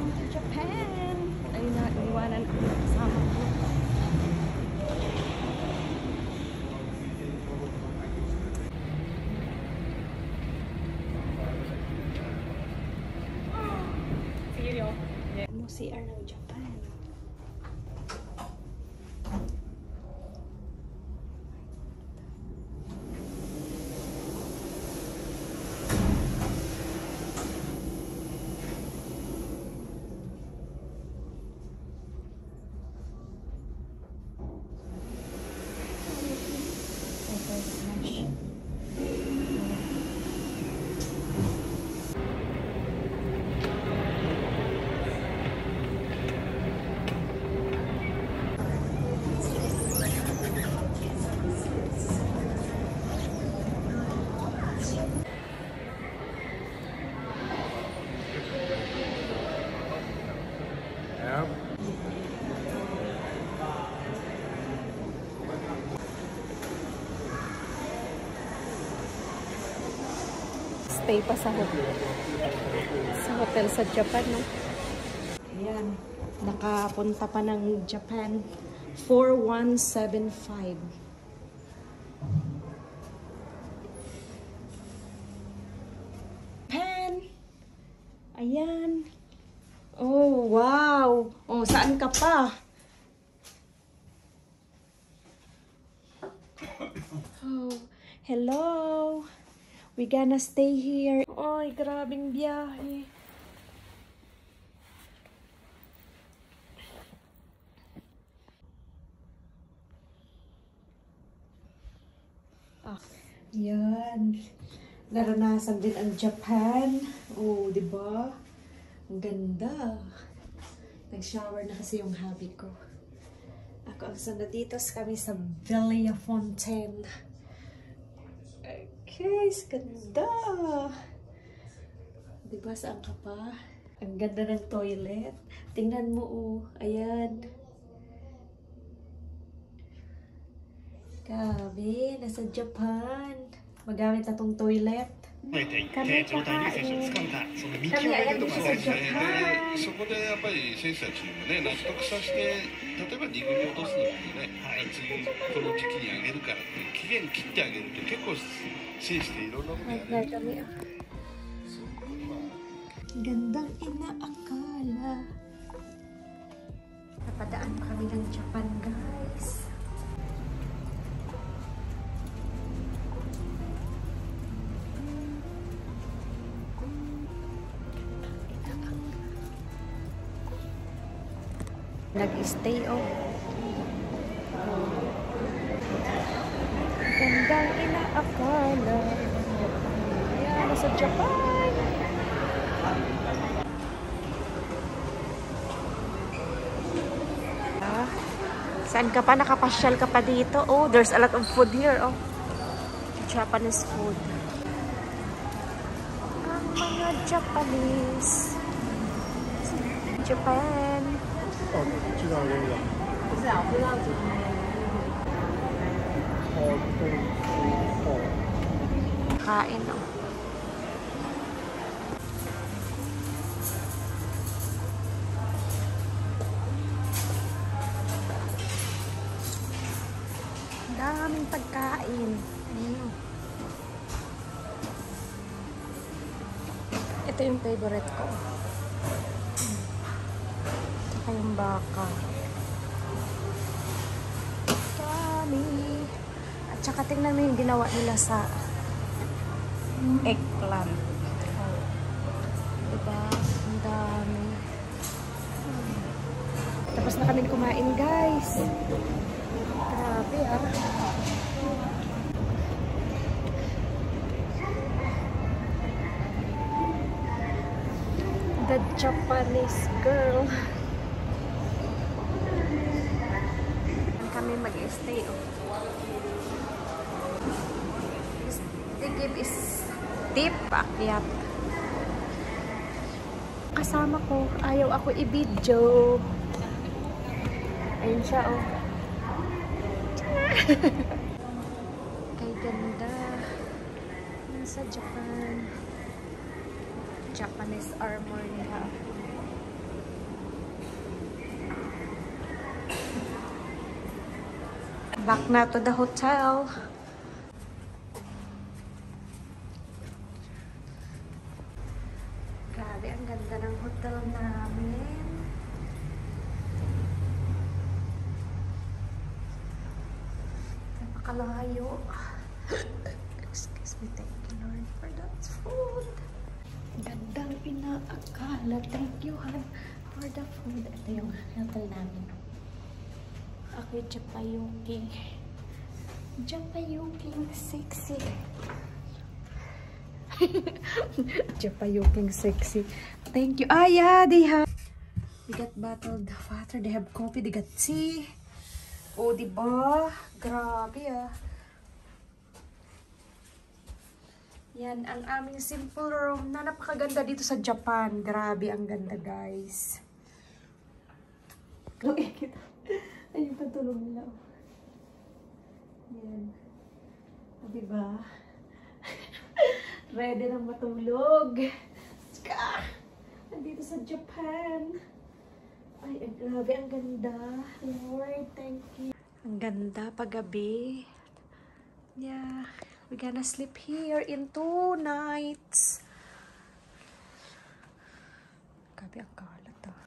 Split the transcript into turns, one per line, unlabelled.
Welcome to Japan! Ayun na, iwanan ko yung kasama ko. CR ng Japan. Stay pa sa hotel sa Japan, no? Ayan, nakapunta pa ng Japan. 4175. Japan! Ayan. Oh, wow! Oh, saan ka pa? Oh, hello! We gonna stay here. Oy, grabing biyahe. Ah, yan. Naranasan din ang Japan. Oh, di ba? Ang ganda. Nag-shower na kasi yung hubby ko. Ako ang sunod dito kami sa Villafontaine. Guys, ganda! Diba, saan ka pa? Ang ganda ng toilet. Tingnan mo, oh. Ayan. Grabe, nasa Japan. Magamit na tong toilet. Kami kakain. Kami ayan dito sa Japan.
そこでやっぱり選手たちもね、納得させて、例えば2軍に落とすのにね、次この時期にあげるからって期限切ってあげると結構選手でいろんなことやる。
Gandang inaakala. Napadaan kami ng Japan, guys. Nag-stay, oh. Gandang inaakala. Ayan, nasa Japan. Ah, saan ka pa? Nakapasyal ka pa dito? Oh, there's a lot of food here, oh. Japanese food. Ang mga Japanese. Japan. Kain, oh. Daming pagkain. Ito yung favorite ko. Tsaka yung baka. Dami. At saka tingnan mo yung ginawa nila sa eggplant. Oh. Diba? Ang dami. Tapos na kami kumain, guys. Grabe, ah. The Japanese girl. Kami mag-stay, oh. The give is tip, akyat. Kasama ko, ayaw ako i-video. Ayun siya, oh. Kay ganda. Nasa Japan. Japanese armor niya. Back na to the hotel. Grabe, ang ganda ng hotel namin. Napakalayo. Excuse me, thank you Lord for that food. Gandang inaakala. Thank you Han for the food. Ito yung hotel namin. Ako yung Japayuki. Japayuking sexy. Japayuking sexy. Thank you. Ah, yeah, they have. They got bottled water. They have coffee. They got tea. Oh, diba? Grabe ah. Yan ang aming simple room na napakaganda dito sa Japan. Grabe, ang ganda guys. Okay, kita. Ayun, patulog nila. Yan. O, diba? Ready na matulog. Ska! Nandito sa Japan. Ay, grabe, ang ganda. Lord, thank you. Ang ganda paggabi. Yeah, we're gonna sleep here in 2 nights. Grabe, ang kalat ah.